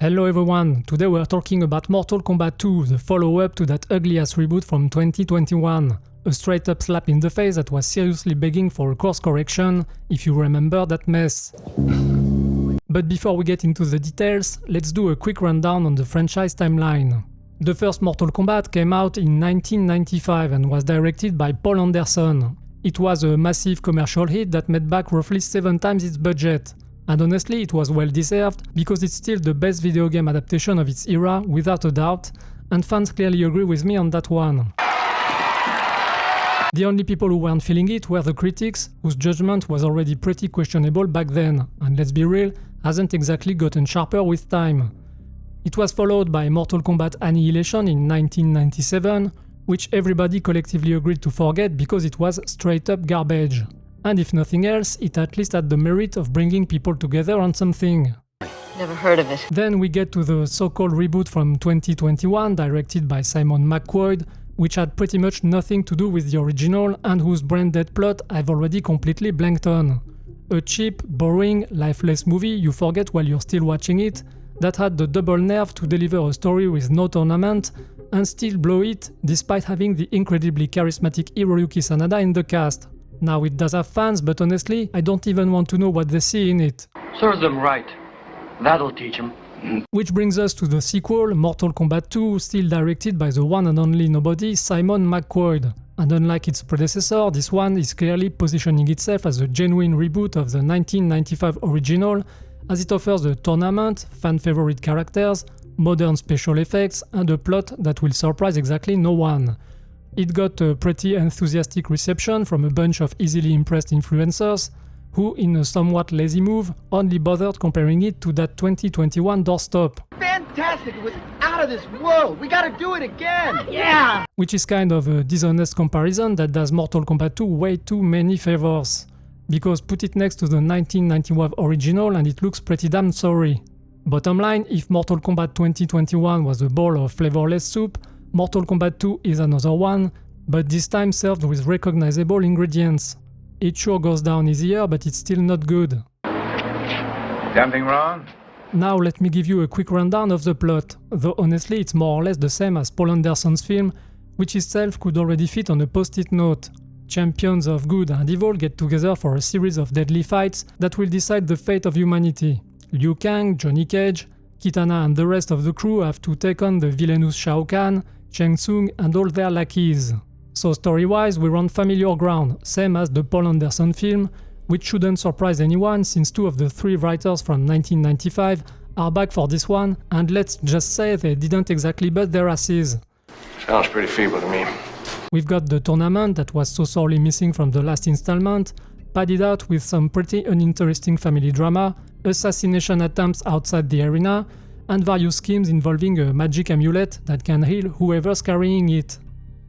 Hello everyone, today we are talking about Mortal Kombat II, the follow-up to that ugly-ass reboot from 2021. A straight-up slap in the face that was seriously begging for a course correction, if you remember that mess. But before we get into the details, let's do a quick rundown on the franchise timeline. The first Mortal Kombat came out in 1995 and was directed by Paul Anderson. It was a massive commercial hit that made back roughly 7 times its budget. And honestly, it was well deserved, because it's still the best video game adaptation of its era, without a doubt, and fans clearly agree with me on that one. The only people who weren't feeling it were the critics, whose judgment was already pretty questionable back then, and let's be real, hasn't exactly gotten sharper with time. It was followed by Mortal Kombat Annihilation in 1997, which everybody collectively agreed to forget because it was straight up garbage. And if nothing else, it at least had the merit of bringing people together on something. Never heard of it. Then we get to the so-called reboot from 2021, directed by Simon McQuoid, which had pretty much nothing to do with the original and whose brain-dead plot I've already completely blanked on. A cheap, boring, lifeless movie you forget while you're still watching it, that had the double nerve to deliver a story with no tournament and still blow it despite having the incredibly charismatic Hiroyuki Sanada in the cast. Now it does have fans, but honestly, I don't even want to know what they see in it. Serves them right. That'll teach them. Which brings us to the sequel, Mortal Kombat II, still directed by the one and only nobody, Simon McQuoid. And unlike its predecessor, this one is clearly positioning itself as a genuine reboot of the 1995 original, as it offers a tournament, fan-favorite characters, modern special effects, and a plot that will surprise exactly no one. It got a pretty enthusiastic reception from a bunch of easily impressed influencers, who, in a somewhat lazy move, only bothered comparing it to that 2021 doorstop. Fantastic! It was out of this world! We gotta do it again! Yeah! Which is kind of a dishonest comparison that does Mortal Kombat 2 way too many favors. Because put it next to the 1991 original and it looks pretty damn sorry. Bottom line, if Mortal Kombat 2021 was a bowl of flavorless soup, Mortal Kombat 2 is another one, but this time served with recognizable ingredients. It sure goes down easier, but it's still not good. Something wrong? Now let me give you a quick rundown of the plot, though honestly it's more or less the same as Paul Anderson's film, which itself could already fit on a post-it note. Champions of good and evil get together for a series of deadly fights that will decide the fate of humanity. Liu Kang, Johnny Cage, Kitana and the rest of the crew have to take on the villainous Shao Kahn, Shang Tsung and all their lackeys. So story-wise we're on familiar ground, same as the Paul Anderson film, which shouldn't surprise anyone since 2 of the 3 writers from 1995 are back for this one, and let's just say they didn't exactly butt their asses. Sounds pretty feeble to me. We've got the tournament that was so sorely missing from the last installment, padded out with some pretty uninteresting family drama, assassination attempts outside the arena, and various schemes involving a magic amulet that can heal whoever's carrying it.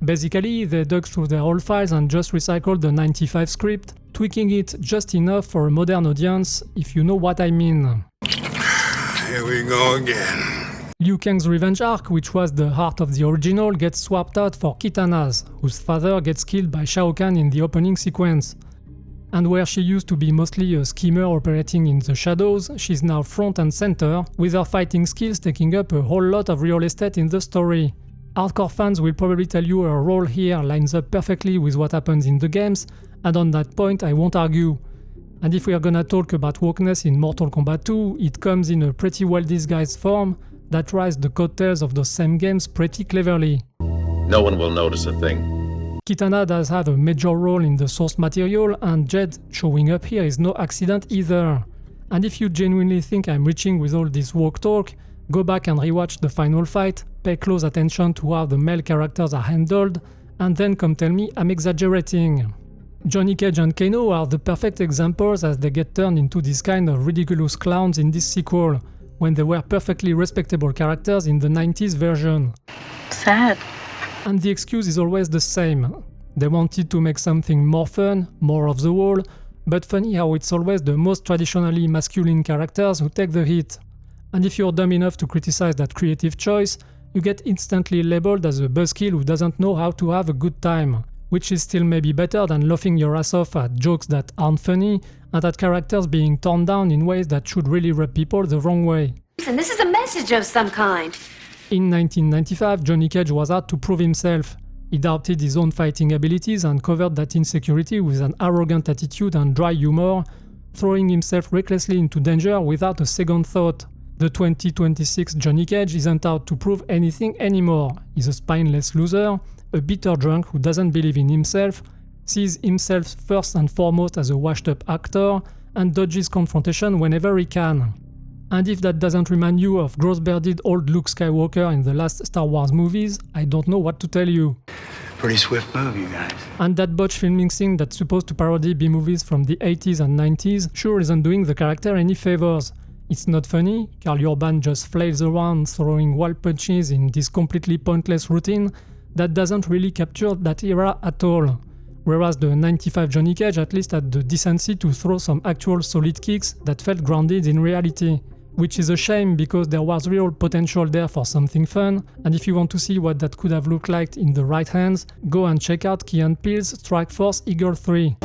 Basically, they dug through their old files and just recycled the 95 script, tweaking it just enough for a modern audience, if you know what I mean. Here we go again. Liu Kang's revenge arc, which was the heart of the original, gets swapped out for Kitana's, whose father gets killed by Shao Kahn in the opening sequence. And where she used to be mostly a schemer operating in the shadows, she's now front and center, with her fighting skills taking up a whole lot of real estate in the story. Hardcore fans will probably tell you her role here lines up perfectly with what happens in the games, and on that point I won't argue. And if we are gonna talk about wokeness in Mortal Kombat 2, it comes in a pretty well disguised form that rides the coattails of those same games pretty cleverly. No one will notice a thing. Kitana does have a major role in the source material, and Jed showing up here is no accident either. And if you genuinely think I'm reaching with all this woke talk, go back and rewatch the final fight, pay close attention to how the male characters are handled, and then come tell me I'm exaggerating. Johnny Cage and Kano are the perfect examples as they get turned into this kind of ridiculous clowns in this sequel, when they were perfectly respectable characters in the 90s version. Sad. And the excuse is always the same. They wanted to make something more fun, more off the wall, but funny how it's always the most traditionally masculine characters who take the hit. And if you're dumb enough to criticize that creative choice, you get instantly labeled as a buzzkill who doesn't know how to have a good time, which is still maybe better than laughing your ass off at jokes that aren't funny and at characters being torn down in ways that should really rub people the wrong way. Listen, this is a message of some kind. In 1995, Johnny Cage was out to prove himself. He doubted his own fighting abilities and covered that insecurity with an arrogant attitude and dry humor, throwing himself recklessly into danger without a second thought. The 2026 Johnny Cage isn't out to prove anything anymore. He's a spineless loser, a bitter drunk who doesn't believe in himself, sees himself first and foremost as a washed-up actor, and dodges confrontation whenever he can. And if that doesn't remind you of gross-bearded old Luke Skywalker in the last Star Wars movies, I don't know what to tell you. Pretty swift move, you guys. And that botch filming scene that's supposed to parody B-movies from the 80s and 90s sure isn't doing the character any favors. It's not funny, Karl Urban just flails around throwing wild punches in this completely pointless routine that doesn't really capture that era at all. Whereas the 95 Johnny Cage at least had the decency to throw some actual solid kicks that felt grounded in reality. Which is a shame because there was real potential there for something fun, and if you want to see what that could have looked like in the right hands, go and check out Key & Peele's Strike Force Eagle 3.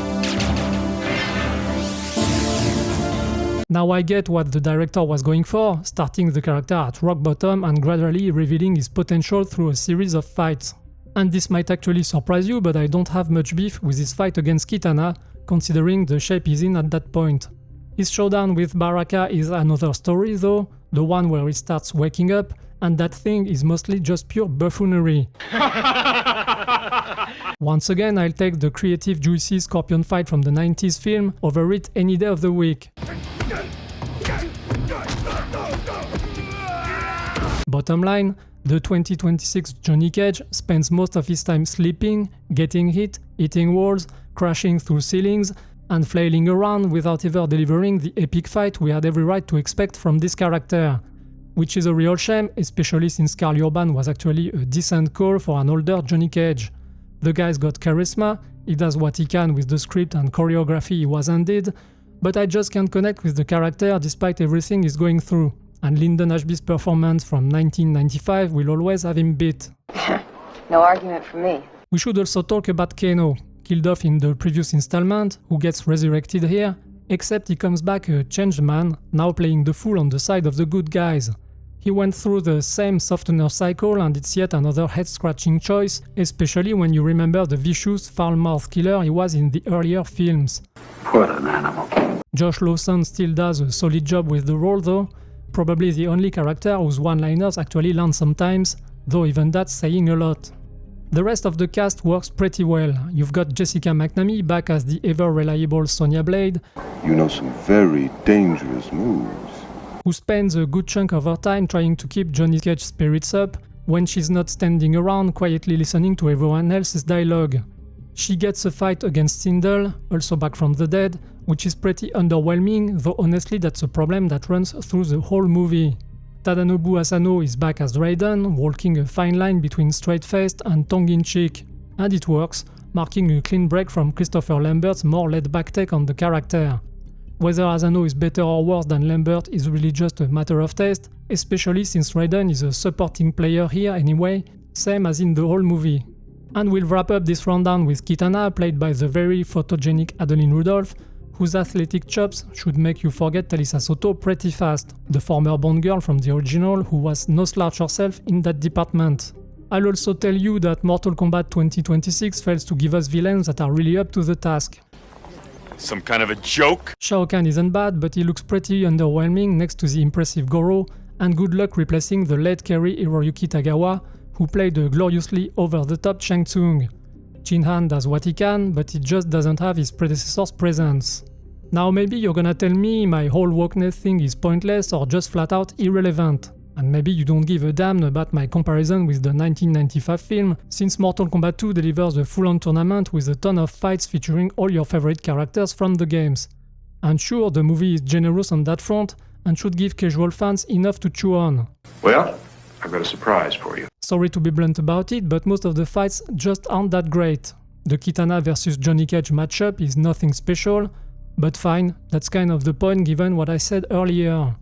Now I get what the director was going for, starting the character at rock bottom and gradually revealing his potential through a series of fights. And this might actually surprise you, but I don't have much beef with his fight against Kitana, considering the shape he's in at that point. His showdown with Baraka is another story though, the one where he starts waking up, and that thing is mostly just pure buffoonery. Once again, I'll take the creative juicy scorpion fight from the 90s film over it any day of the week. Bottom line, the 2026 Johnny Cage spends most of his time sleeping, getting hit, hitting walls, crashing through ceilings, and flailing around without ever delivering the epic fight we had every right to expect from this character. Which is a real shame, especially since Karl Urban was actually a decent call for an older Johnny Cage. The guy's got charisma, he does what he can with the script and choreography he was handed, but I just can't connect with the character despite everything he's going through, and Lyndon Ashby's performance from 1995 will always have him beat. No argument for me. We should also talk about Kano, killed off in the previous installment, who gets resurrected here, except he comes back a changed man, now playing the fool on the side of the good guys. He went through the same softener cycle and it's yet another head-scratching choice, especially when you remember the vicious, foul-mouthed killer he was in the earlier films. What an animal. Josh Lawson still does a solid job with the role though, probably the only character whose one-liners actually land sometimes, though even that's saying a lot. The rest of the cast works pretty well. You've got Jessica McNamee back as the ever-reliable Sonya Blade, You know some very dangerous moves. who spends a good chunk of her time trying to keep Johnny Cage's spirits up when she's not standing around quietly listening to everyone else's dialogue. She gets a fight against Sindel, also back from the dead, which is pretty underwhelming, though honestly that's a problem that runs through the whole movie. Tadanobu Asano is back as Raiden, walking a fine line between straight-faced and tongue-in-cheek, and it works, marking a clean break from Christopher Lambert's more laid-back take on the character. Whether Asano is better or worse than Lambert is really just a matter of taste, especially since Raiden is a supporting player here anyway, same as in the whole movie. And we'll wrap up this rundown with Kitana, played by the very photogenic Adeline Rudolph, whose athletic chops should make you forget Talisa Soto pretty fast, the former Bond girl from the original who was no slouch herself in that department. I'll also tell you that Mortal Kombat 2026 fails to give us villains that are really up to the task. Some kind of a joke? Shao Kahn isn't bad, but he looks pretty underwhelming next to the impressive Goro, and good luck replacing the late Kerry Hiroyuki Tagawa, who played a gloriously over-the-top Shang Tsung. Jin Han does what he can, but he just doesn't have his predecessor's presence. Now maybe you're gonna tell me my whole wokeness thing is pointless or just flat out irrelevant. And maybe you don't give a damn about my comparison with the 1995 film, since Mortal Kombat II delivers a full-on tournament with a ton of fights featuring all your favorite characters from the games. And sure, the movie is generous on that front, and should give casual fans enough to chew on. Well, I've got a surprise for you. Sorry to be blunt about it, but most of the fights just aren't that great. The Kitana vs Johnny Cage matchup is nothing special, but fine, that's kind of the point given what I said earlier.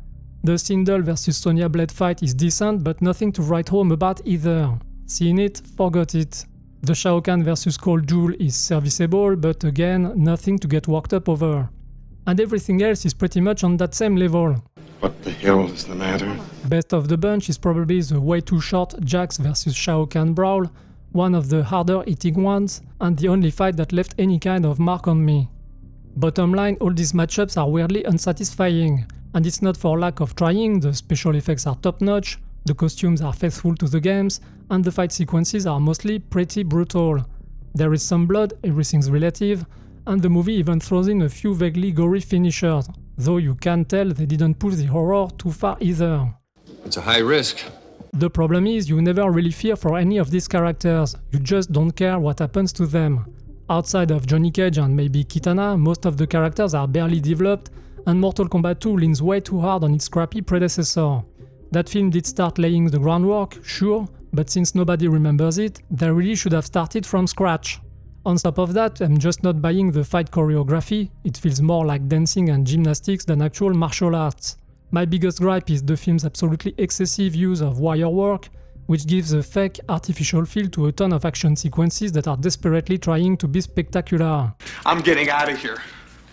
The Sindel vs Sonya Blade fight is decent, but nothing to write home about either. Seen it, forgot it. The Shao Kahn vs Cole Jewel is serviceable, but again, nothing to get worked up over. And everything else is pretty much on that same level. What the hell is the matter? Best of the bunch is probably the way too short Jax vs Shao Kahn brawl, one of the harder hitting ones, and the only fight that left any kind of mark on me. Bottom line, all these matchups are weirdly unsatisfying, and it's not for lack of trying. The special effects are top notch, the costumes are faithful to the games, and the fight sequences are mostly pretty brutal. There is some blood, everything's relative, and the movie even throws in a few vaguely gory finishers, though you can tell they didn't push the horror too far either. It's a high risk. The problem is you never really fear for any of these characters, you just don't care what happens to them. Outside of Johnny Cage and maybe Kitana, most of the characters are barely developed, and Mortal Kombat II leans way too hard on its crappy predecessor. That film did start laying the groundwork, sure, but since nobody remembers it, they really should have started from scratch. On top of that, I'm just not buying the fight choreography, it feels more like dancing and gymnastics than actual martial arts. My biggest gripe is the film's absolutely excessive use of wire work, which gives a fake, artificial feel to a ton of action sequences that are desperately trying to be spectacular. I'm getting out of here.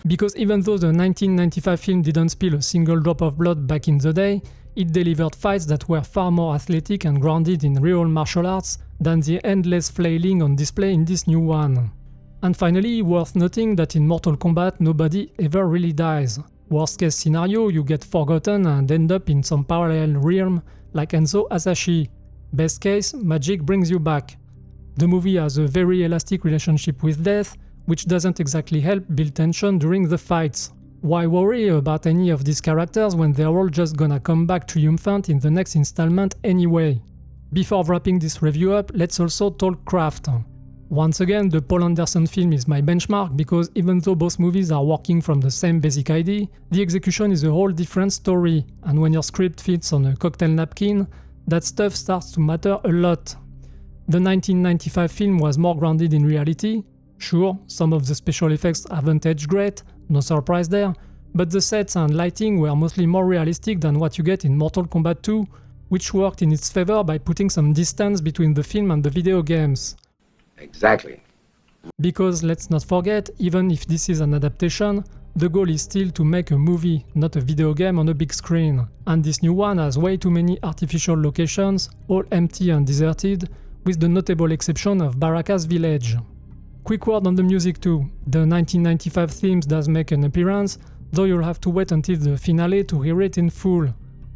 Because even though the 1995 film didn't spill a single drop of blood back in the day, it delivered fights that were far more athletic and grounded in real martial arts than the endless flailing on display in this new one. And finally, worth noting that in Mortal Kombat nobody ever really dies. Worst case scenario, you get forgotten and end up in some parallel realm like Enzo Asashi. Best case, magic brings you back. The movie has a very elastic relationship with death, which doesn't exactly help build tension during the fights. Why worry about any of these characters when they're all just gonna come back triumphant in the next installment anyway? Before wrapping this review up, let's also talk craft. Once again, the Paul Anderson film is my benchmark because even though both movies are working from the same basic idea, the execution is a whole different story, and when your script fits on a cocktail napkin, that stuff starts to matter a lot. The 1995 film was more grounded in reality. Sure, some of the special effects haven't aged great, no surprise there, but the sets and lighting were mostly more realistic than what you get in Mortal Kombat II, which worked in its favor by putting some distance between the film and the video games. Exactly. Because let's not forget, even if this is an adaptation, the goal is still to make a movie, not a video game on a big screen. And this new one has way too many artificial locations, all empty and deserted, with the notable exception of Baraka's village. Quick word on the music too. The 1995 themes does make an appearance, though you'll have to wait until the finale to hear it in full.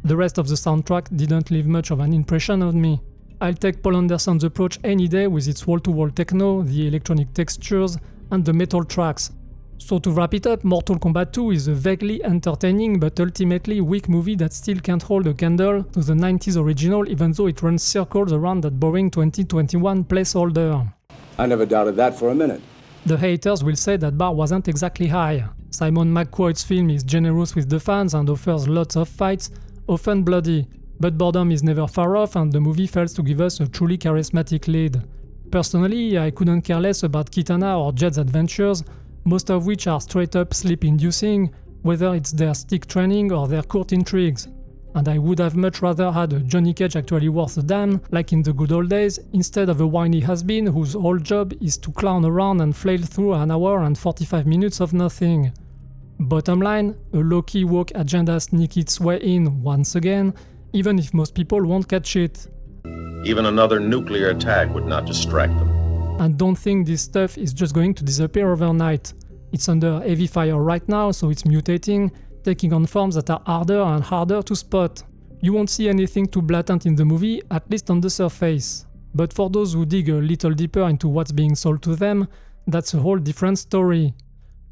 The rest of the soundtrack didn't leave much of an impression on me. I'll take Paul Anderson's approach any day with its wall-to-wall techno, the electronic textures, and the metal tracks. So to wrap it up, Mortal Kombat 2 is a vaguely entertaining but ultimately weak movie that still can't hold a candle to the 90s original even though it runs circles around that boring 2021 placeholder. I never doubted that for a minute. The haters will say that bar wasn't exactly high. Simon McQuoid's film is generous with the fans and offers lots of fights, often bloody, but boredom is never far off and the movie fails to give us a truly charismatic lead. Personally, I couldn't care less about Kitana or Jed's adventures, most of which are straight up sleep-inducing, whether it's their stick training or their court intrigues. And I would have much rather had a Johnny Cage actually worth a damn, like in the good old days, instead of a whiny has-been whose whole job is to clown around and flail through an hour and 45 minutes of nothing. Bottom line, a low-key woke agenda sneaks its way in once again, even if most people won't catch it. Even another nuclear attack would not distract them. And don't think this stuff is just going to disappear overnight. It's under heavy fire right now, so it's mutating, taking on forms that are harder and harder to spot. You won't see anything too blatant in the movie, at least on the surface. But for those who dig a little deeper into what's being sold to them, that's a whole different story.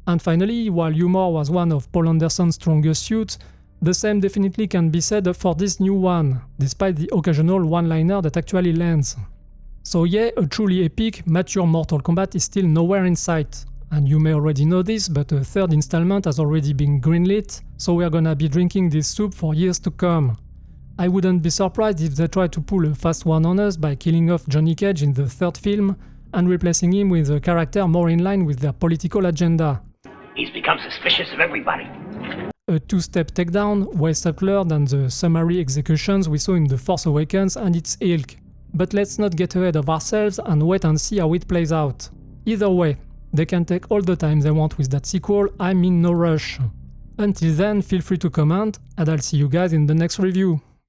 And finally, while humor was one of Paul Anderson's strongest suits, the same definitely can be said for this new one, despite the occasional one-liner that actually lands. So yeah, a truly epic, mature Mortal Kombat is still nowhere in sight. And you may already know this, but a third installment has already been greenlit, so we're gonna be drinking this soup for years to come. I wouldn't be surprised if they try to pull a fast one on us by killing off Johnny Cage in the third film and replacing him with a character more in line with their political agenda. He's become suspicious of everybody. A two-step takedown, way subtler than the summary executions we saw in The Force Awakens and its ilk. But let's not get ahead of ourselves and wait and see how it plays out. Either way, they can take all the time they want with that sequel, I'm in no rush. Until then, feel free to comment, and I'll see you guys in the next review.